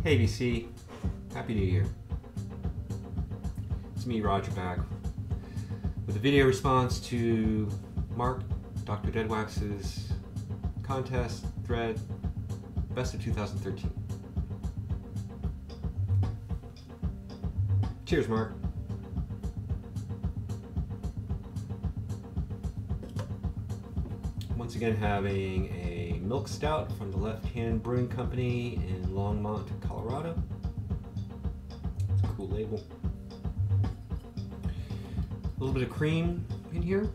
Hey VC, Happy New Year. It's me, Roger, back with a video response to Mark, Dr. DeadWax's contest thread, Best of 2013. Cheers, Mark. Once again having a milk stout from the Left Hand Brewing Company in Longmont, Colorado. It's a cool label. A little bit of cream in here.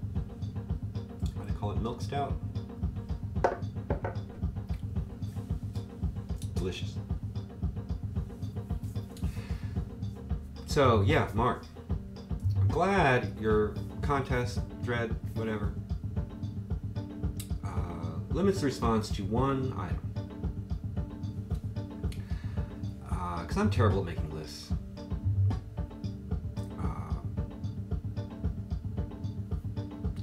Why they call it milk stout. Delicious. So yeah, Mark, I'm glad your contest thread, whatever, limits the response to one item. Because I'm terrible at making lists.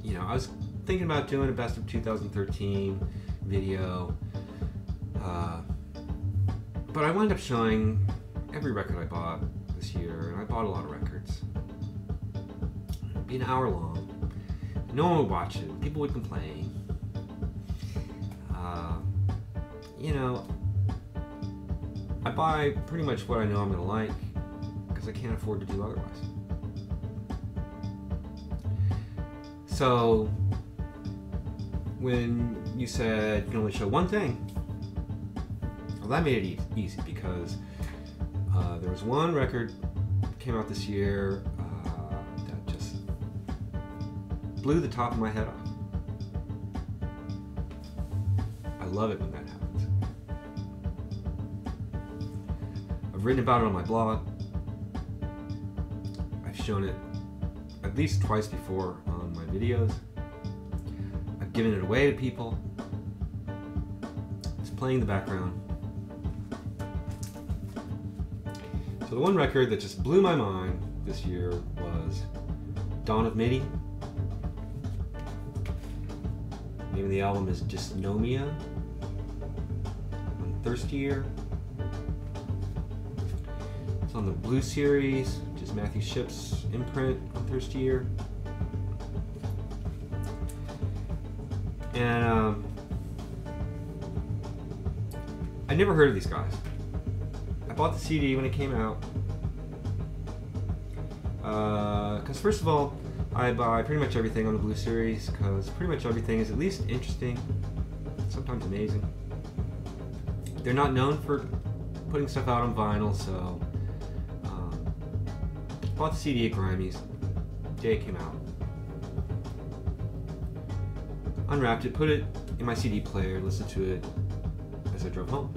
You know, I was thinking about doing a best of 2013 video, but I wound up showing every record I bought this year, and I bought a lot of records. It'd be an hour long. No one would watch it. People would complain. You know, I buy pretty much what I know I'm going to like because I can't afford to do otherwise. So when you said you can only show one thing, well, that made it easy because there was one record that came out this year that just blew the top of my head off. I love it when that happens. I've written about it on my blog. I've shown it at least twice before on my videos. I've given it away to people. It's playing in the background. So the one record that just blew my mind this year was Dawn of Midi. The name of the album is Dysnomia on Thirstier. It's on the Blue Series, which is Matthew Shipp's imprint on Thirstier. And I never heard of these guys. I bought the CD when it came out. Because first of all, I buy pretty much everything on the Blue Series because pretty much everything is at least interesting, sometimes amazing. They're not known for putting stuff out on vinyl, so bought the CD at Grimey's the day it came out. Unwrapped it, put it in my CD player, listened to it as I drove home.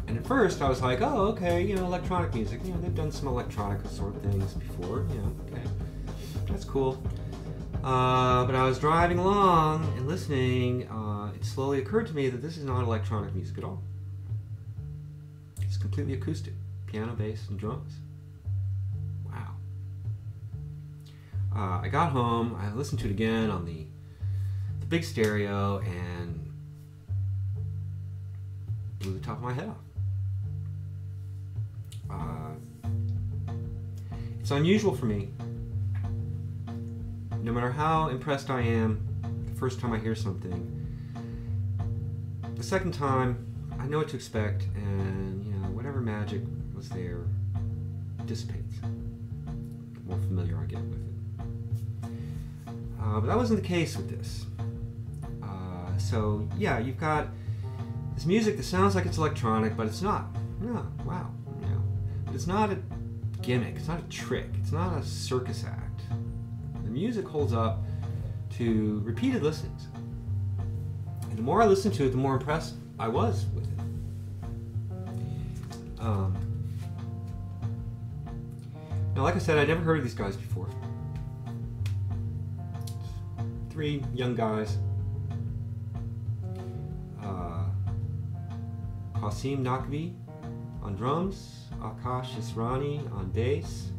And at first I was like, oh, okay, you know, electronic music. You know, they've done some electronic sort of things before, you know, okay. That's cool. But I was driving along and listening, it slowly occurred to me that this is not electronic music at all. It's completely acoustic. Piano, bass, and drums. Wow. I got home, I listened to it again on the big stereo, and blew the top of my head off. It's unusual for me. No matter how impressed I am the first time I hear something, the second time I know what to expect, and you know, whatever magic was there dissipates. The more familiar I get with it. But that wasn't the case with this. So yeah, you've got this music that sounds like it's electronic, but it's not. No, wow. You know, but it's not a gimmick. It's not a trick. It's not a circus act. The music holds up to repeated listenings. And the more I listened to it, the more impressed I was with it. Now, like I said, I'd never heard of these guys before. Three young guys. Qasim Naqvi on drums, Akash Israni on bass,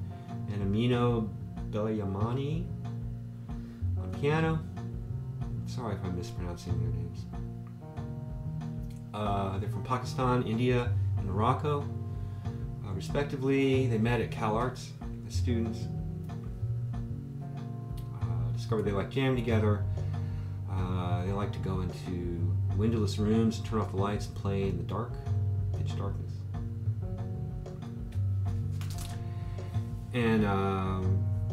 and Amino Belyamani on piano. Sorry if I'm mispronouncing their names. They're from Pakistan, India, in Morocco, respectively. They met at Cal Arts, the students. Discovered they like jamming together. They like to go into windowless rooms and turn off the lights and play in the dark, pitch darkness. And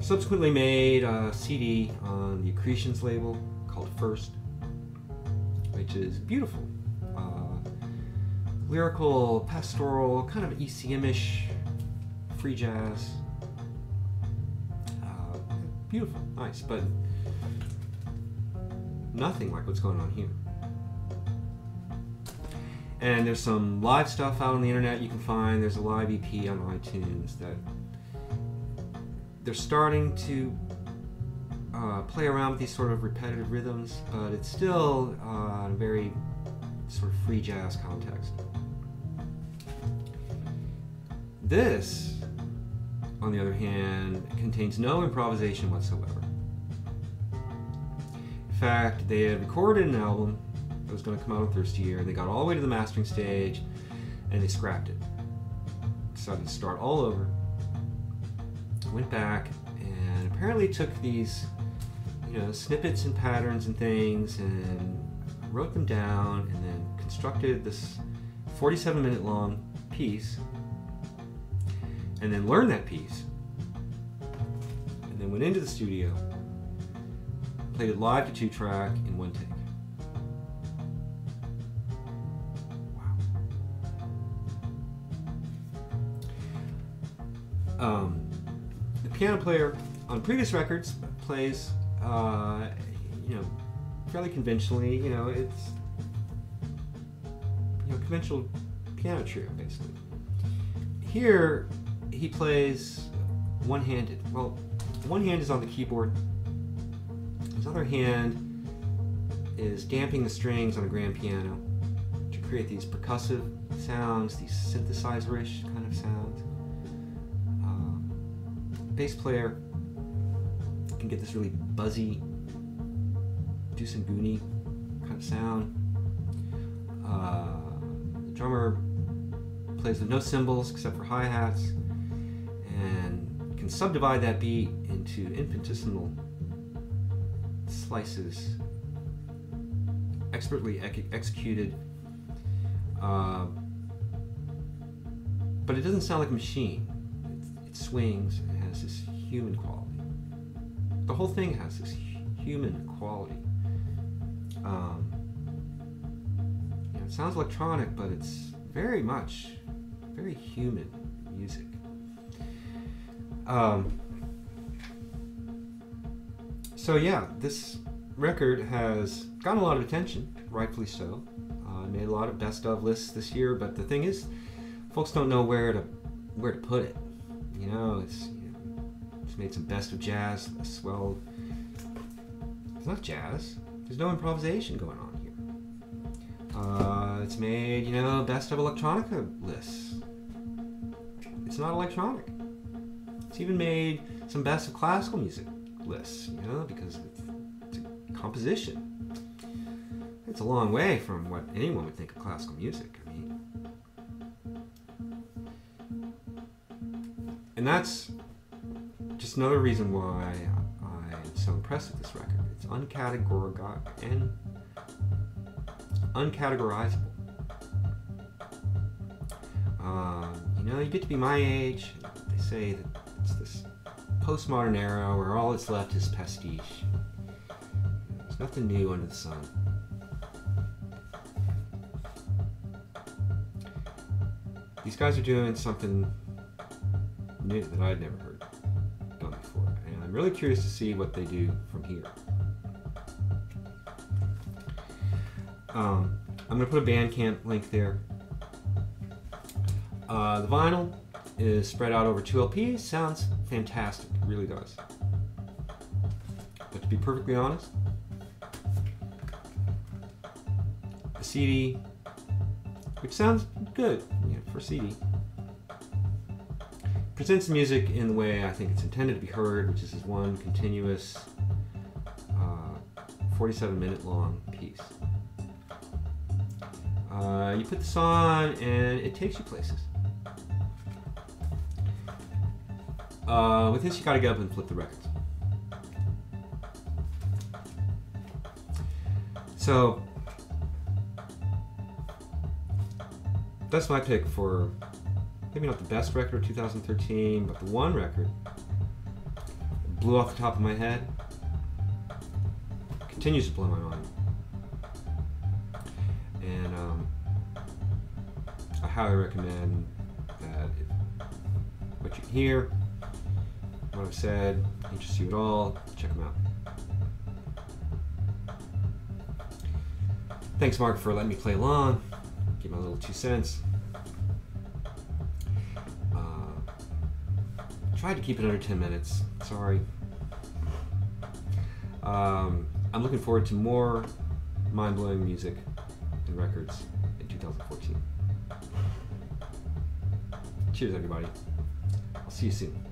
subsequently made a CD on the Accretions label called First, which is beautiful. Lyrical, pastoral, kind of ECM-ish, free jazz. Beautiful, nice, but nothing like what's going on here. And there's some live stuff out on the internet you can find. There's a live EP on iTunes that they're starting to play around with these sort of repetitive rhythms, but it's still a very sort of free jazz context. This, on the other hand, contains no improvisation whatsoever. In fact, they had recorded an album that was going to come out on Thirsty Year, and they got all the way to the mastering stage, and they scrapped it. Decided to start all over. Went back, and apparently took these, snippets and patterns and things, and wrote them down, and then constructed this 47-minute long piece, and then learned that piece, and then went into the studio, played it live to 2-track in one take. Wow. The piano player on previous records plays, fairly conventionally. It's conventional piano trio, basically. Here, he plays one-handed. Well, one hand is on the keyboard. His other hand is damping the strings on a grand piano to create these percussive sounds, these synthesizer-ish kind of sounds. Bass player can get this really buzzy, Dusanguni kind of sound. The drummer plays with no cymbals except for hi-hats, and can subdivide that beat into infinitesimal slices, expertly executed, but it doesn't sound like a machine. It swings and has this human quality. The whole thing has this human quality. It sounds electronic, but it's very human music. So yeah, this record has gotten a lot of attention, rightfully so. Made a lot of best of lists this year, but the thing is, folks don't know where to put it. It's made some best of jazz lists. Well, it's not jazz. There's no improvisation going on here. It's made, best of electronica lists. It's not electronic. It's even made some best of classical music lists, because it's a composition. It's a long way from what anyone would think of classical music. And that's just another reason why I'm so impressed with this record. It's uncategorizable. You get to be my age, they say that it's this postmodern era where all that's left is pastiche. There's nothing new under the sun. These guys are doing something new that I'd never heard done before, and I'm really curious to see what they do from here. I'm going to put a Bandcamp link there. The vinyl is spread out over 2 LPs. Sounds fantastic, it really does. But to be perfectly honest, the CD, which sounds good for CD, presents the music in the way I think it's intended to be heard, which is this one continuous 47-minute long piece. You put this on and it takes you places. With this, you gotta get up and flip the records. So, that's my pick for maybe not the best record of 2013, but the one record that blew off the top of my head, continues to blow my mind. And I highly recommend that if what you hear, what I've said, interests you at all, check them out. Thanks, Mark, for letting me play along, give my little 2 cents. Tried to keep it under 10 minutes, sorry. I'm looking forward to more mind-blowing music and records in 2014. Cheers, everybody. I'll see you soon.